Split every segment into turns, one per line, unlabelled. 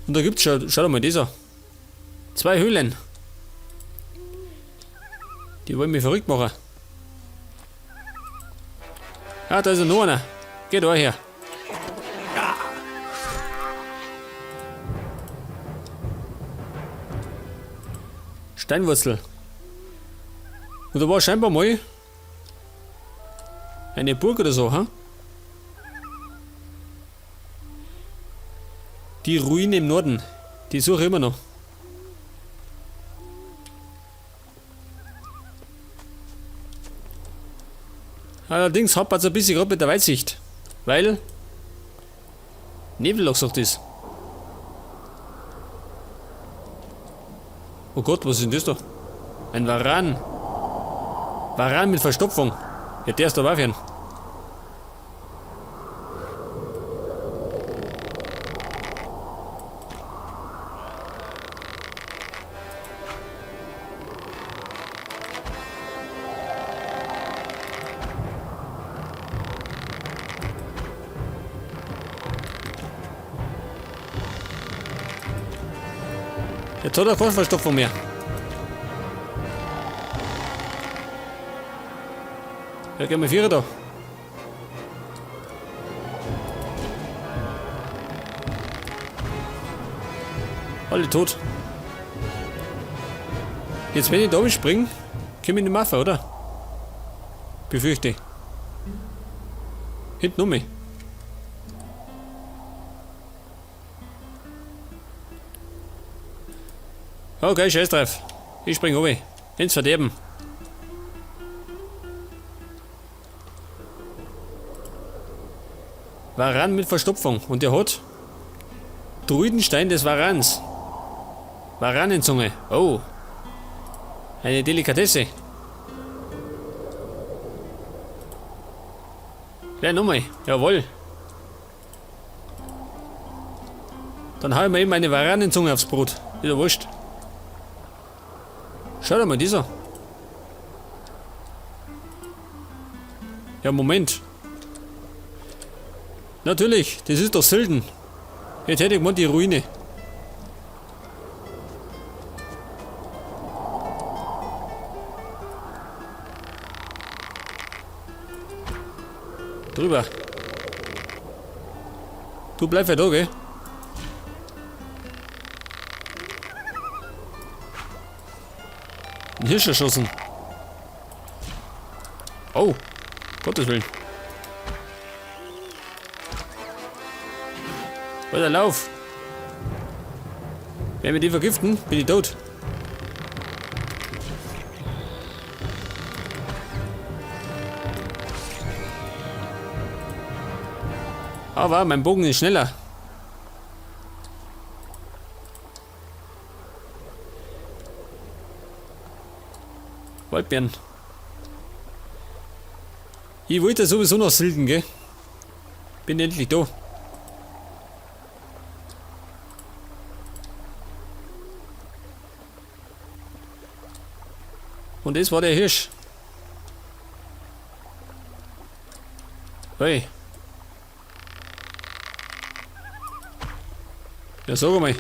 Und da gibt's schon, schau mal, dieser. 2 Höhlen. Die wollen mich verrückt machen. Ah, da ist ja noch einer. Geh da her. Steinwurzel. Und da war scheinbar mal eine Burg oder so, ha? Die Ruine im Norden. Die suche ich immer noch. Allerdings hapert es ein bisschen gerade mit der Weitsicht. Weil Nebelloch sagt das. Oh Gott, was ist denn das da? Ein Varan. Varan mit Verstopfung. Ja, der ist da Waffen. Jetzt hat er keine Verstopfung mehr. Ja, gehen wir 4 da. Alle tot. Jetzt, wenn ich da springe, komme ich nicht mehr rauf, oder? Befürchte. Hinten um mich. Okay, scheiß drauf. Ich spring runter. Ins Verderben. Varan mit Verstopfung. Und der hat Druidenstein des Varans. Varanenzunge. Oh. Eine Delikatesse. Ja, nochmal. Jawohl. Dann hau ich mir eben eine Varanenzunge aufs Brot. Wieder wurscht. Schau dir mal dieser. Ja, Moment. Natürlich, das ist doch Sylden. Jetzt hätte ich mal die Ruine. Drüber. Du bleib ja da, gell? Ein Hirsch erschossen. Oh, Gottes Willen. Weiter lauf. Wenn wir die vergiften, bin ich tot. Aber mein Bogen ist schneller. Waldbeeren. Ich wollte sowieso noch Sylden, gell? Bin endlich da. Und das war der Hirsch. Hey. Ja, sag mal.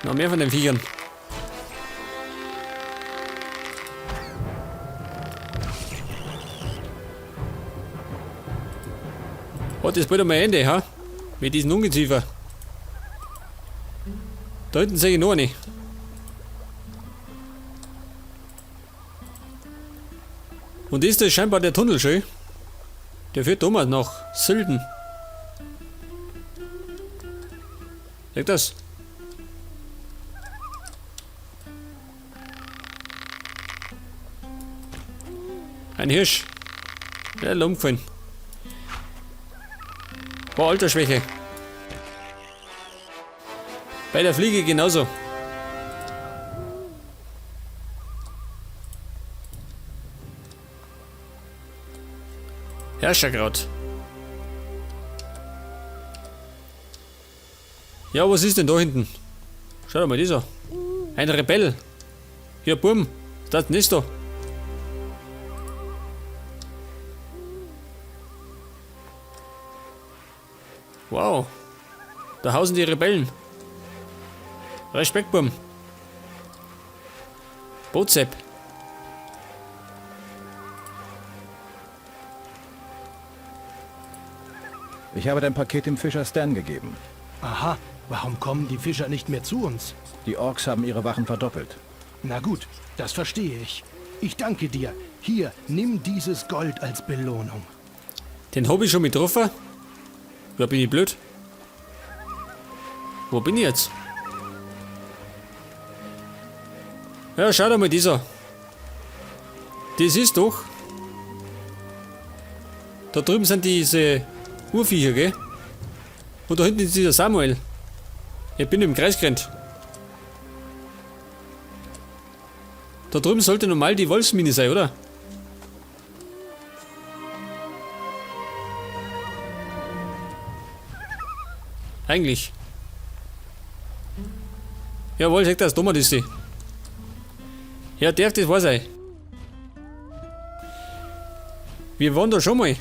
Noch mehr von den Viechern. Hat das bald einmal Ende, ha? Mit diesen Ungeziefer. Da hinten sehe ich noch eine. Und ist das scheinbar der Tunnel schon? Der führt damals nach Sylden. Seht das? Ein Hirsch. Der ist umgefallen. War Altersschwäche. Bei der Fliege genauso. Herrscherkraut. Ja, was ist denn da hinten? Schau mal, dieser. Ein Rebell. Ja, Burm. Das ist da. Wow. Da hausen die Rebellen. Respekt, Bum. Bootsepp.
Ich habe dein Paket dem Fischer Stan gegeben.
Aha, warum kommen die Fischer nicht mehr zu uns?
Die Orks haben ihre Wachen verdoppelt.
Na gut, das verstehe ich. Ich danke dir. Hier, nimm dieses Gold als Belohnung.
Den hab ich schon mit drauf. Oder bin ich blöd? Wo bin ich jetzt? Ja, schau doch mal dieser. Das ist doch. Da drüben sind diese Urviecher, gell? Und da hinten ist dieser Samuel. Ich bin im Kreis gerannt. Da drüben sollte normal die Wolfsmine sein, oder? Eigentlich. Jawohl, sagt das, dummer ist sie. Ja, darf das wahr sein. Wir waren da schon mal.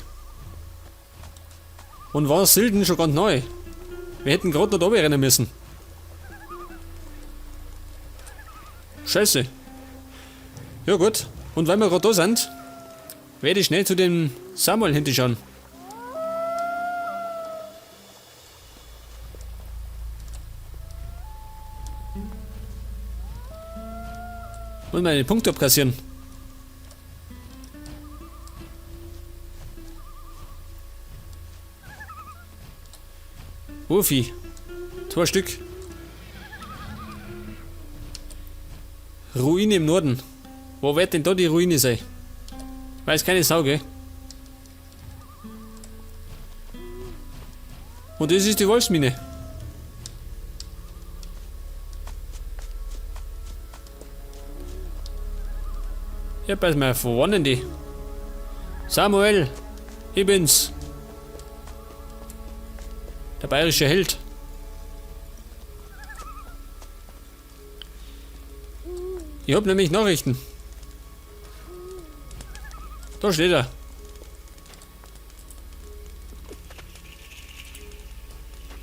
Und waren Silden schon ganz neu. Wir hätten gerade noch da rennen müssen. Scheiße. Ja gut. Und weil wir gerade da sind, werde ich schnell zu dem Samuel hinterschauen. Und meine Punkte abkassieren. Urvieh. 2 Stück. Ruine im Norden. Wo wird denn da die Ruine sein? Weiß keine Sau, gell? Und das ist die Wolfsmine. Ja, pass mal, wo waren denn die? Samuel, ich bin's. Der bayerische Held. Ich hab nämlich Nachrichten. Da steht er.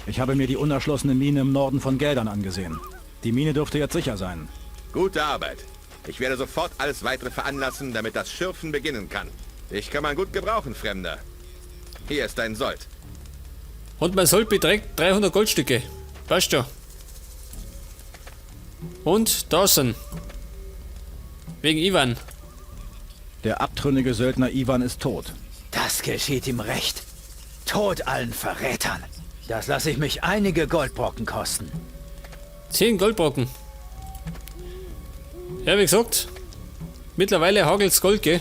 Ich habe mir die unerschlossene Mine im Norden von Geldern angesehen. Die Mine dürfte jetzt sicher sein.
Gute Arbeit. Ich werde sofort alles weitere veranlassen, damit das Schürfen beginnen kann. Ich kann man gut gebrauchen, Fremder. Hier ist dein Sold.
Und mein Sold beträgt 300 Goldstücke. Passt schon. Und Dawson. Wegen Ivan.
Der abtrünnige Söldner Ivan ist tot.
Das geschieht ihm recht. Tod allen Verrätern. Das lasse ich mich einige Goldbrocken kosten.
10 Goldbrocken. Ja, wie gesagt, mittlerweile hagelt's Gold, gell?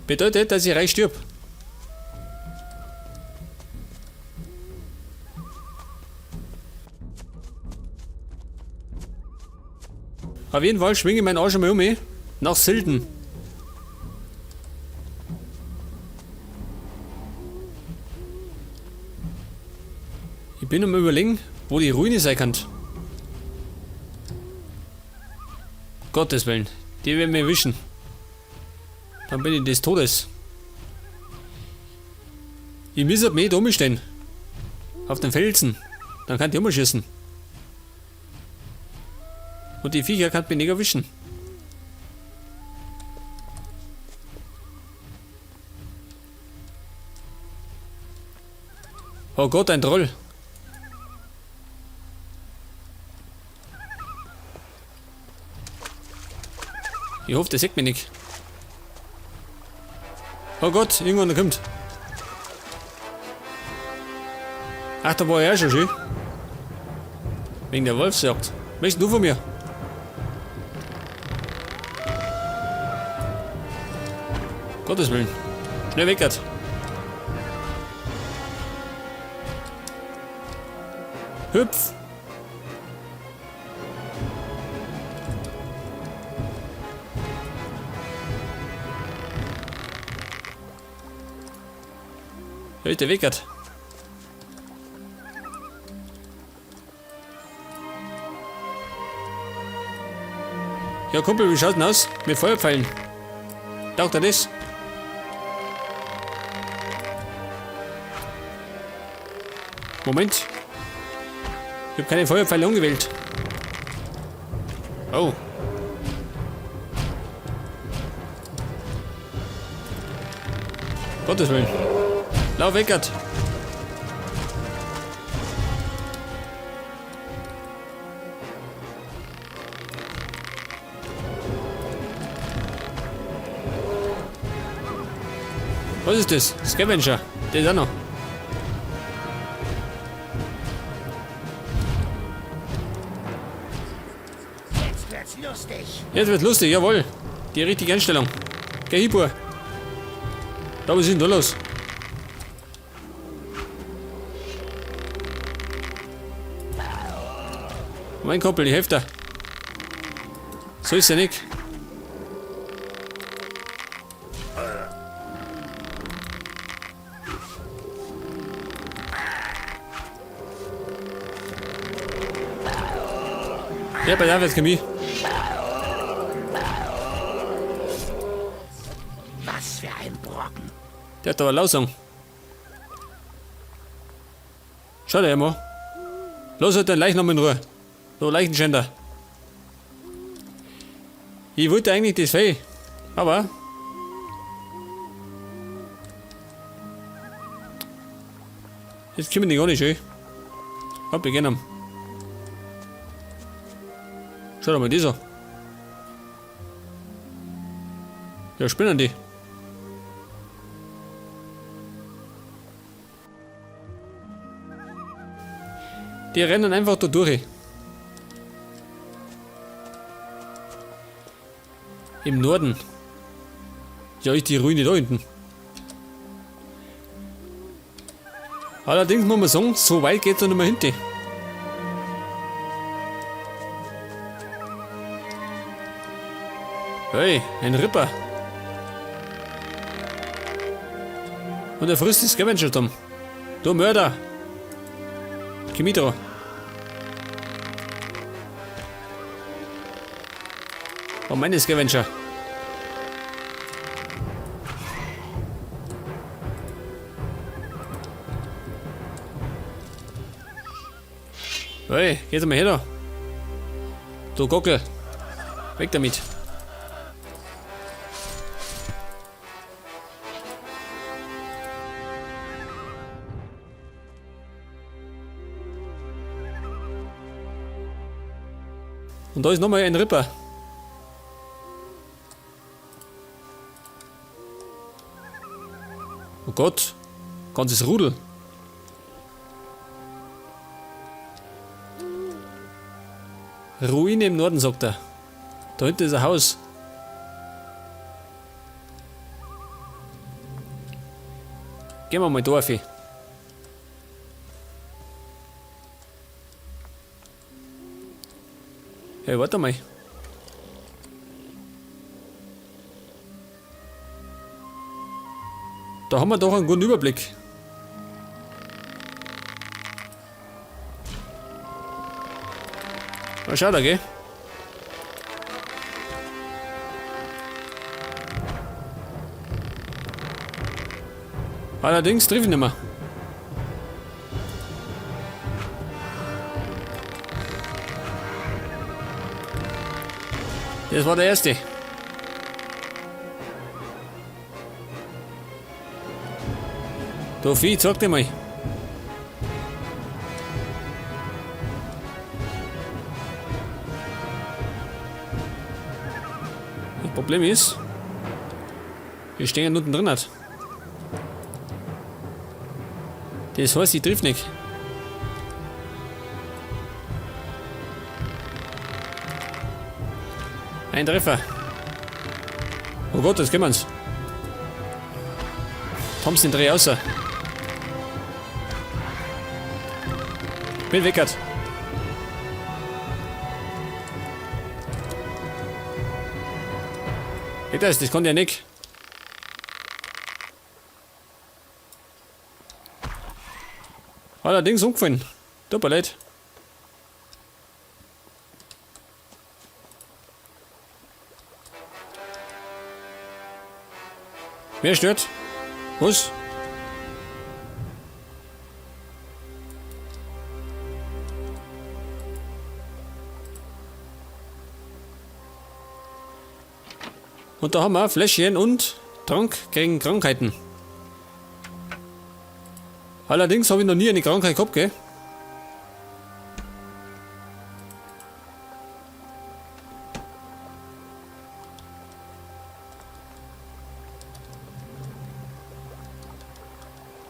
Bedeutet, dass ich reich stirb. Auf jeden Fall schwinge ich meinen Arsch einmal um nach Silden. Ich bin am Überlegen, wo die Ruine sein kann. Gottes Willen, die werden mir erwischen. Dann bin ich des Todes. Ich muss mich da umstehen. Auf den Felsen. Dann kann ich umschießen. Und die Viecher kann mich nicht erwischen. Oh Gott, ein Troll. Ich hoffe, der sieht mich nicht. Oh Gott, irgendwann kommt. Ach, da war er schon schön. Wegen der Wolfsjagd. Möchtest du von mir? Gottes Willen. Schnell weg jetzt. Hüpf. Heute weckert. Ja, Kumpel, wie schaut's denn aus? Mit Feuerpfeilen. Taugt er das? Moment. Ich habe keine Feuerpfeile umgewählt. Oh. Gottes Willen. Lauf weg, Gott. Was ist das? Scavenger. Der ist auch noch.
Jetzt wird's lustig.
Jetzt wird's lustig, jawohl. Die richtige Einstellung. Geh Hibur. Da, was ist denn da los? Mein Kumpel, die Hälfte. So ist ja nicht. Ja, bei der wird's Chemie.
Was für ein Brocken.
Der hat aber Lausung. Schau dir mal. Los, halt dein Leichnam in Ruhe. So, Leichenschänder. Ich wollte eigentlich das Fell. Aber. Jetzt kommen die gar nicht schön. Hopp, wir gehen am. Schau doch mal dieser. Ja, spinnen die. Die rennen einfach da durch. Im Norden. Ja, ist die Ruine da hinten. Allerdings muss man sagen, so weit geht es noch nicht mehr hinten. Hey, ein Ripper. Und er frisst die Scavenger dumm. Du Mörder. Kimito. Oh, meine Scavenger. Hey, geht mal her da. Du Gockel. Weg damit. Und da ist nochmal ein Ripper. Oh Gott, ganzes Rudel. Ruine im Norden, sagt er. Da hinten ist ein Haus. Gehen wir mal da, Dorfi. Hey, warte mal. Da haben wir doch einen guten Überblick. Na, schau da, gell? Allerdings triff ich nicht mehr. Das war der erste. Du Vieh, zeig dir mal. Das Problem ist, wir stehen unten drin. Das heißt, ich triff nicht. Ein Treffer. Oh Gott, jetzt können wir's. Thompson, dreh außer. Bin weckert. Das konnte ja nicht. Allerdings umgefallen. Tut mir leid. Wer stört? Was? Und da haben wir Fläschchen und Trank gegen Krankheiten. Allerdings habe ich noch nie eine Krankheit gehabt, gell?